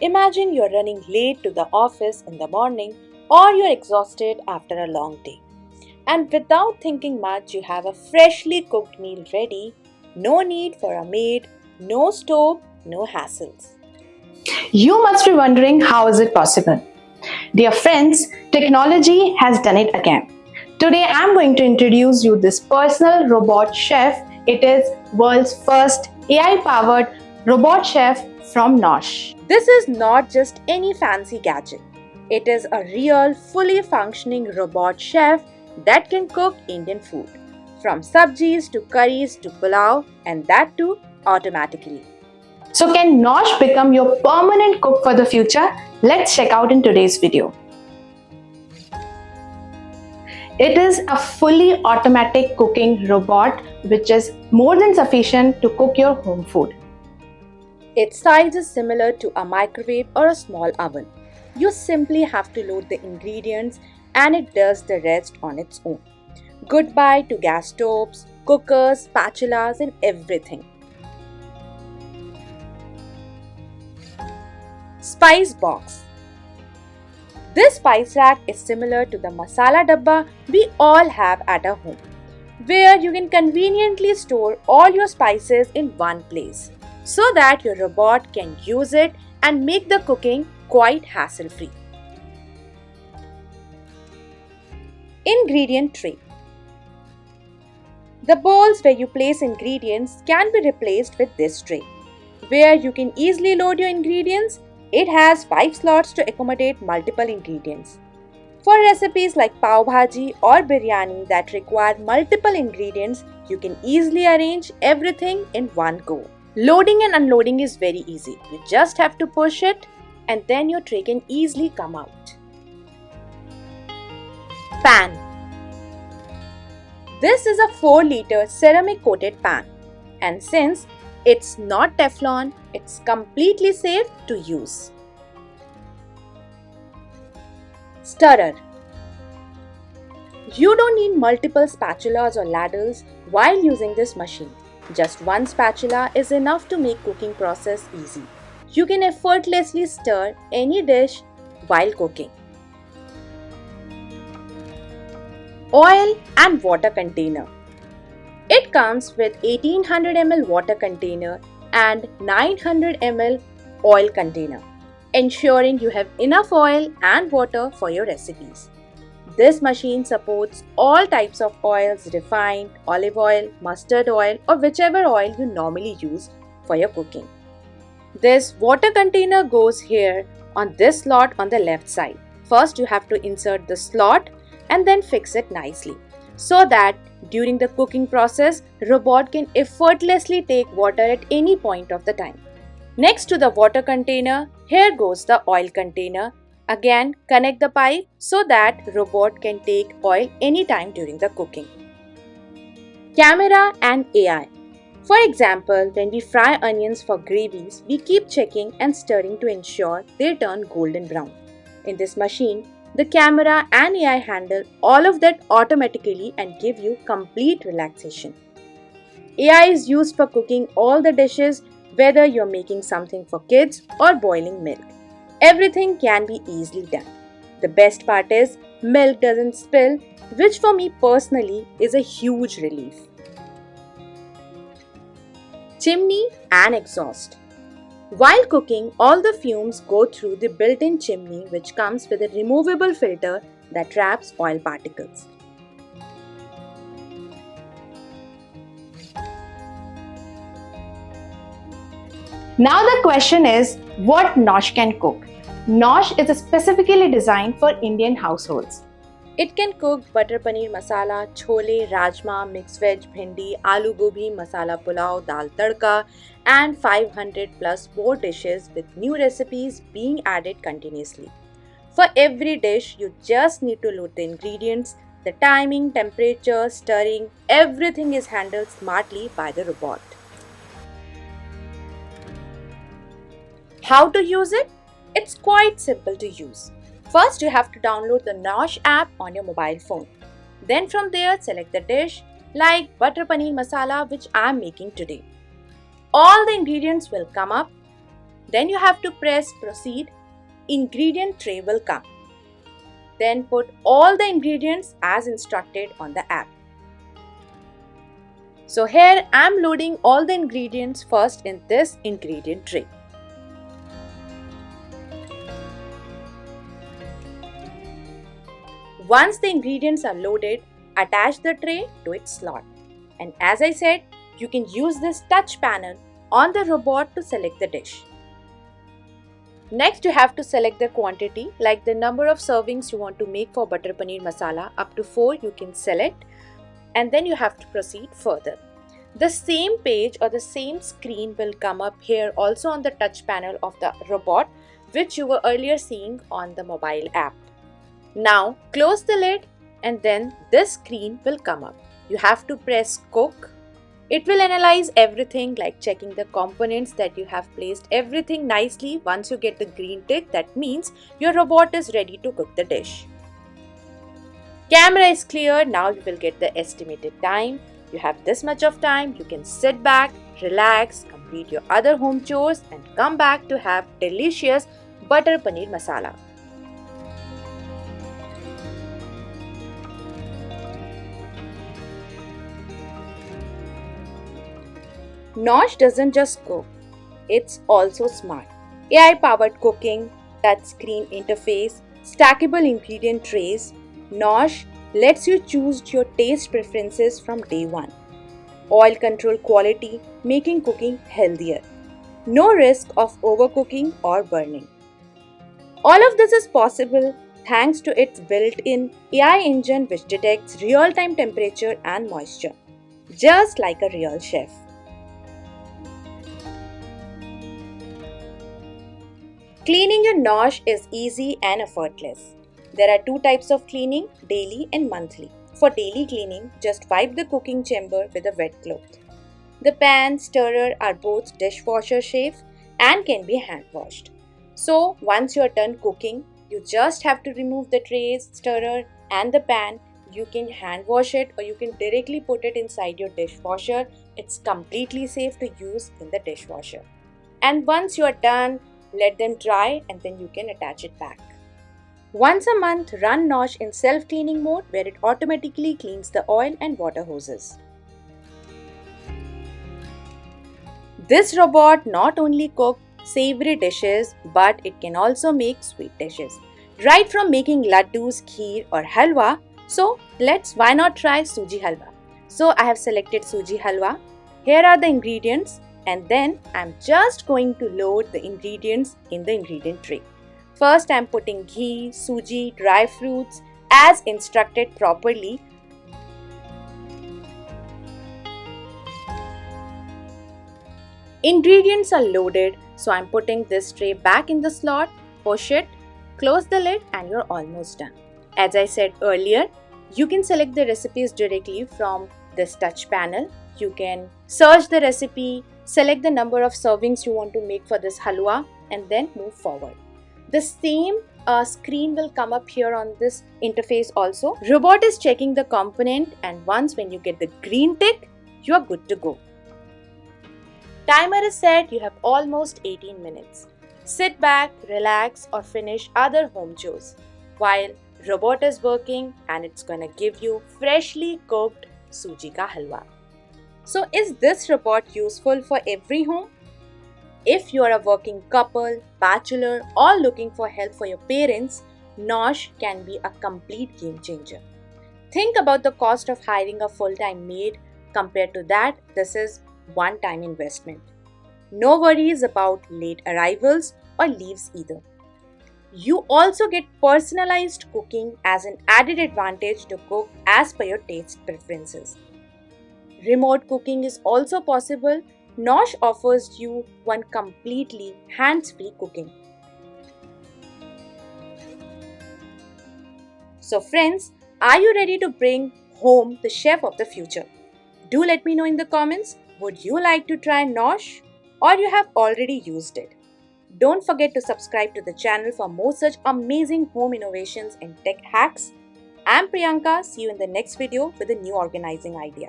Imagine you're running late to the office in the morning or you're exhausted after a long day. And without thinking much, you have a freshly cooked meal ready. No need for a maid, no stove, no hassles. You must be wondering, how is it possible? Dear friends, technology has done it again. Today I am going to introduce you this personal robot chef. It is world's first AI powered robot chef from Nosh. This is not just any fancy gadget. It is a real, fully functioning robot chef that can cook Indian food. From sabjis to curries to pulao, and that too automatically. So can Nosh become your permanent cook for the future? Let's check out in today's video. It is a fully automatic cooking robot which is more than sufficient to cook your home food. Its size is similar to a microwave or a small oven. You simply have to load the ingredients and it does the rest on its own. Goodbye to gas stoves, cookers, spatulas and everything. Spice box. This spice rack is similar to the masala dabba we all have at our home, where you can conveniently store all your spices in one place so that your robot can use it and make the cooking quite hassle-free. Ingredient tray. The bowls where you place ingredients can be replaced with this tray, where you can easily load your ingredients. It has 5 slots to accommodate multiple ingredients. For recipes like pav bhaji or biryani that require multiple ingredients, you can easily arrange everything in one go. Loading and unloading is very easy. You just have to push it and then your tray can easily come out. Pan. This is a 4-liter ceramic coated pan, and since it's not Teflon, it's completely safe to use. Stirrer. You don't need multiple spatulas or ladles while using this machine. Just one spatula is enough to make cooking process easy. You can effortlessly stir any dish while cooking. Oil and water container. It comes with 1800 ml water container and 900 ml oil container, ensuring you have enough oil and water for your recipes. This machine supports all types of oils: refined, olive oil, mustard oil, or whichever oil you normally use for your cooking. This water container goes here on this slot on the left side. First you have to insert the slot and then fix it nicely so that during the cooking process, robot can effortlessly take water at any point of the time. Next to the water container, here goes the oil container. Again, connect the pipe so that robot can take oil anytime during the cooking. Camera and AI. For example, when we fry onions for gravies, we keep checking and stirring to ensure they turn golden brown. In this machine, the camera and AI handle all of that automatically and give you complete relaxation. AI is used for cooking all the dishes, whether you're making something for kids or boiling milk. Everything can be easily done. The best part is milk doesn't spill, which for me personally is a huge relief. Chimney and exhaust. While cooking, all the fumes go through the built-in chimney, which comes with a removable filter that traps oil particles. Now the question is, what Nosh can cook? Nosh is specifically designed for Indian households. It can cook butter paneer masala, chole, rajma, mixed veg, bhindi, aloo gobi, masala pulao, dal tadka, and 500 plus more dishes with new recipes being added continuously. For every dish, you just need to load the ingredients, the timing, temperature, stirring, everything is handled smartly by the robot. How to use it? It's quite simple to use. First, you have to download the Nosh app on your mobile phone. Then from there, select the dish like butter paneer masala which I am making today. All the ingredients will come up. Then you have to press proceed. Ingredient tray will come. Then put all the ingredients as instructed on the app. So here I am loading all the ingredients first in this ingredient tray. Once the ingredients are loaded, attach the tray to its slot. And as I said, you can use this touch panel on the robot to select the dish. Next, you have to select the quantity, like the number of servings you want to make for butter paneer masala. Up to 4 you can select, and then you have to proceed further. The same page or the same screen will come up here also on the touch panel of the robot, which you were earlier seeing on the mobile app. Now close the lid and then this screen will come up. You have to press cook. It will analyze everything, like checking the components that you have placed everything nicely. Once you get the green tick, that means your robot is ready to cook the dish. Camera is clear. Now you will get the estimated time. You have this much of time. You can sit back, relax, complete your other home chores and come back to have delicious butter paneer masala. Nosh doesn't just cook, it's also smart. AI-powered cooking, touchscreen interface, stackable ingredient trays. Nosh lets you choose your taste preferences from day one. Oil control quality, making cooking healthier. No risk of overcooking or burning. All of this is possible thanks to its built-in AI engine which detects real-time temperature and moisture, just like a real chef. Cleaning your Nosh is easy and effortless. There are two types of cleaning, daily and monthly. For daily cleaning, just wipe the cooking chamber with a wet cloth. The pan, stirrer are both dishwasher safe and can be hand washed. So once you are done cooking, you just have to remove the trays, stirrer and the pan. You can hand wash it or you can directly put it inside your dishwasher. It's completely safe to use in the dishwasher. And once you are done, let them dry and then you can attach it back. Once a month, run Nosh in self-cleaning mode where it automatically cleans the oil and water hoses. This robot not only cooks savory dishes but it can also make sweet dishes. Right from making laddus, kheer or halwa. So why not try suji halwa? So I have selected suji halwa. Here are the ingredients. And then I'm just going to load the ingredients in the ingredient tray. First I'm putting ghee, suji, dry fruits as instructed properly. Ingredients are loaded, so I'm putting this tray back in the slot, push it, close the lid and you're almost done. As I said earlier, you can select the recipes directly from this touch panel. You can search the recipe, select the number of servings you want to make for this halwa and then move forward. The same screen will come up here on this interface also. Robot is checking the component and once when you get the green tick, you are good to go. Timer is set, you have almost 18 minutes. Sit back, relax or finish other home chores while robot is working and it's gonna give you freshly cooked suji ka halwa. So is this robot useful for every home? If you are a working couple, bachelor or looking for help for your parents, Nosh can be a complete game changer. Think about the cost of hiring a full-time maid. Compared to that, this is one-time investment. No worries about late arrivals or leaves either. You also get personalized cooking as an added advantage to cook as per your taste preferences. Remote cooking is also possible. Nosh offers you one completely hands-free cooking. So friends, are you ready to bring home the chef of the future? Do let me know in the comments. Would you like to try Nosh or you have already used it? Don't forget to subscribe to the channel for more such amazing home innovations and tech hacks. I'm Priyanka. See you in the next video with a new organizing idea.